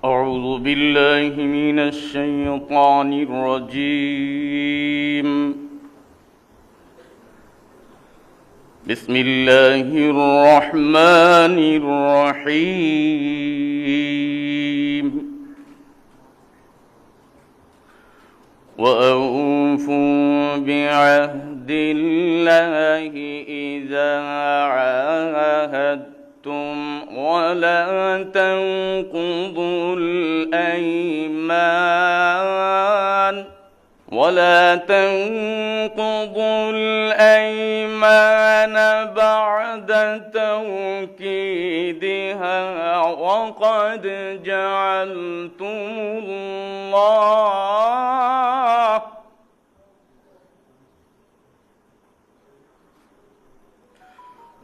أعوذ بالله من الشيطان الرجيم. بسم الله الرحمن الرحيم. وأوفوا بعهد الله إذا عاهدتم ولا تنقضوا الأيمان بعد توكيدها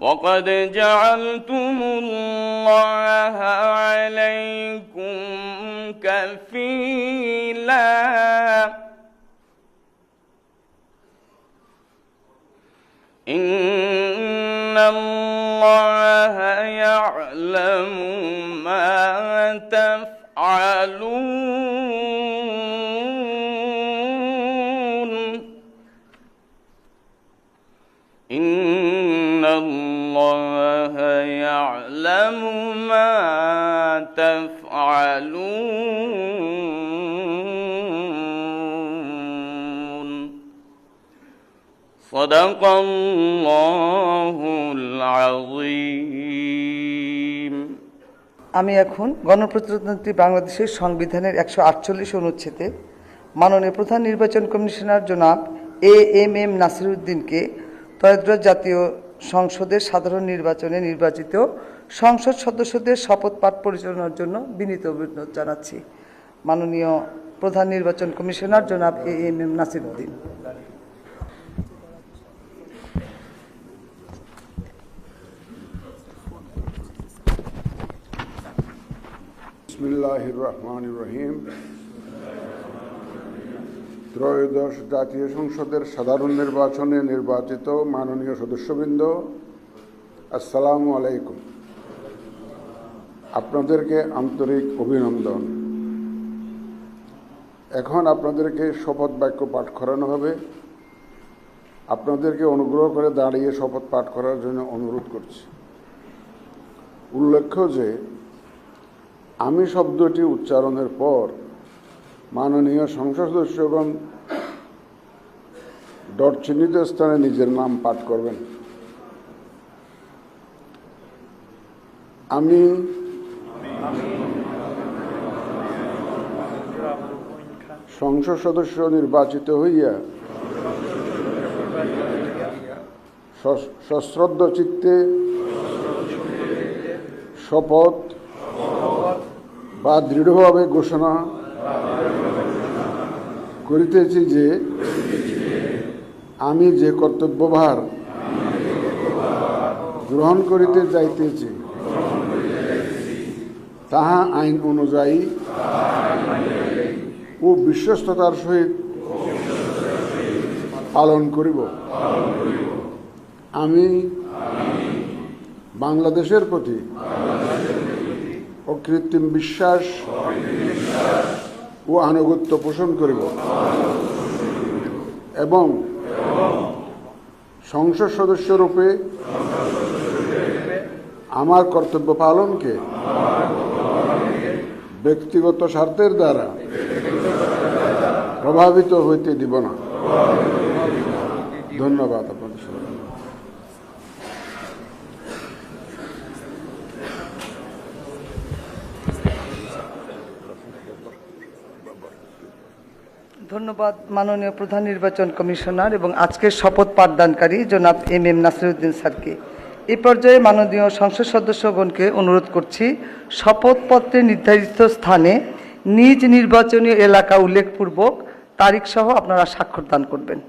وقد جعلتم الله عليكم كفيلا. إن الله يعلم ما تفعلون. إن الله يعلم ما تفعلون. صدق الله العظيم. আমি এখন গণপ্রজাতন্ত্রী বাংলাদেশের সংবিধানের 148 অনুচ্ছেদে মাননীয় প্রধান নির্বাচন কমিশনার জনাব এএমএম নাসিরউদ্দিনকে ত্রয়োদশ জাতীয় সংসদের সাধারণ নির্বাচনে নির্বাচিত সংসদ সদস্যদের শপথ পাঠ পরিচালনার জন্য বিনীত অনুরোধ জানাচ্ছি। মাননীয় প্রধান নির্বাচন কমিশনার জনাব এএমএম নাসিরউদ্দিন। বিসমিল্লাহির রহমানির রহিম। ত্রয়োদশ জাতীয় সংসদের সাধারণ নির্বাচনে নির্বাচিত মাননীয় সদস্যবৃন্দ, আসসালামু আলাইকুম। আপনাদেরকে আন্তরিক অভিনন্দন। এখন আপনাদেরকে শপথ বাক্য পাঠ করানো হবে। আপনাদেরকে অনুগ্রহ করে দাঁড়িয়ে শপথ পাঠ করার জন্য অনুরোধ করছি। উল্লেখ্য যে আমি শব্দটি উচ্চারণের পর মাননীয় সংসদ সদস্যগণ ডট চিহ্নিত স্থানে নিজের নাম পাঠ করবেন। আমি সংসদ সদস্য নির্বাচিত হইয়া সশ্রদ্ধ চিত্তে শপথ বা দৃঢ়ভাবে ঘোষণা করিতেছি যে আমি যে কর্তব্যভার গ্রহণ করিতে যাইতেছি তাহা আইন অনুযায়ী ও বিশ্বস্ততার সহিত পালন করিব। আমি বাংলাদেশের প্রতি অকৃত্রিম বিশ্বাস ও আনুগত্য পোষণ করিব এবং সংসদ সদস্যরূপে আমার কর্তব্য পালনকে ব্যক্তিগত স্বার্থের দ্বারা প্রভাবিত হইতে দিব না। ধন্যবাদ আপনাদের সবাই। ধন্যবাদ মাননীয় প্রধান নির্বাচন কমিশনার এবং আজকের শপথ পাঠদানকারী জনাব এমএম নাসিরউদ্দিন স্যারকে। এই পর্যায়ে মাননীয় সংসদ সদস্যগণকে অনুরোধ করছি শপথপত্রে নির্ধারিত স্থানে নিজ নির্বাচনী এলাকা উল্লেখপূর্বক তারিখ সহ আপনারা স্বাক্ষর দান করবেন।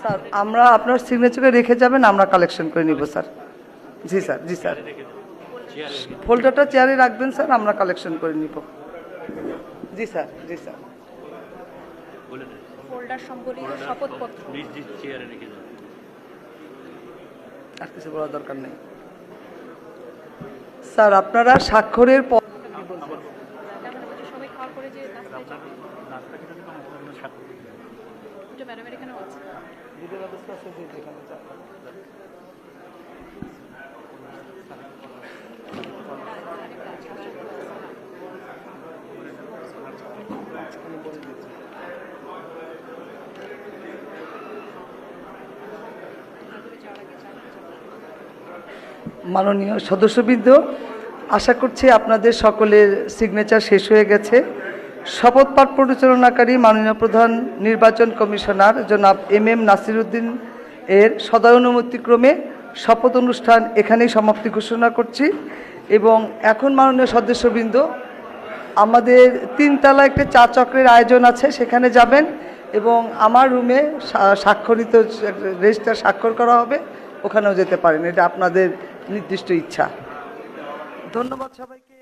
স্যার আমরা আপনার সিগনেচারে রেখে যাবেন, আমরা কালেকশন করে নিব স্যার। জি স্যার, জি স্যার, ফোল্ডারটা চেয়ারে রাখবেন স্যার, আমরা কালেকশন করে নিব। জি স্যার, জি স্যার। ফোল্ডার সম্বলিত শপথপত্র। আর কিছু বলার দরকার নেই স্যার। আপনারা স্বাক্ষরের পর তার মানে বলছি সবাই খাওয়ার পরে যে নাস্তায় যাবে। ওটা ম্যাডামের এখানেও আছে। মাননীয় সদস্যবৃন্দ, আশা করছি আপনাদের সকলের সিগনেচার শেষ হয়ে গেছে। শপথ পাঠ পরিচালনাকারী মাননীয় প্রধান নির্বাচন কমিশনার জনাব এম নাসিরউদ্দিন এর সদয়ানুমতিক্রমে শপথ অনুষ্ঠান এখানেই সমাপ্তি ঘোষণা করছি। এবং এখন মাননীয় সদস্যবৃন্দ, আমাদের 3 তলা একটা চা চক্রের আয়োজন আছে, সেখানে যাবেন এবং আমার রুমে স্বাক্ষরিত রেজিস্টার স্বাক্ষর করা হবে, ওখানেও যেতে পারেন। এটা আপনাদের নির্দিষ্ট ইচ্ছা। ধন্যবাদ সবাইকে।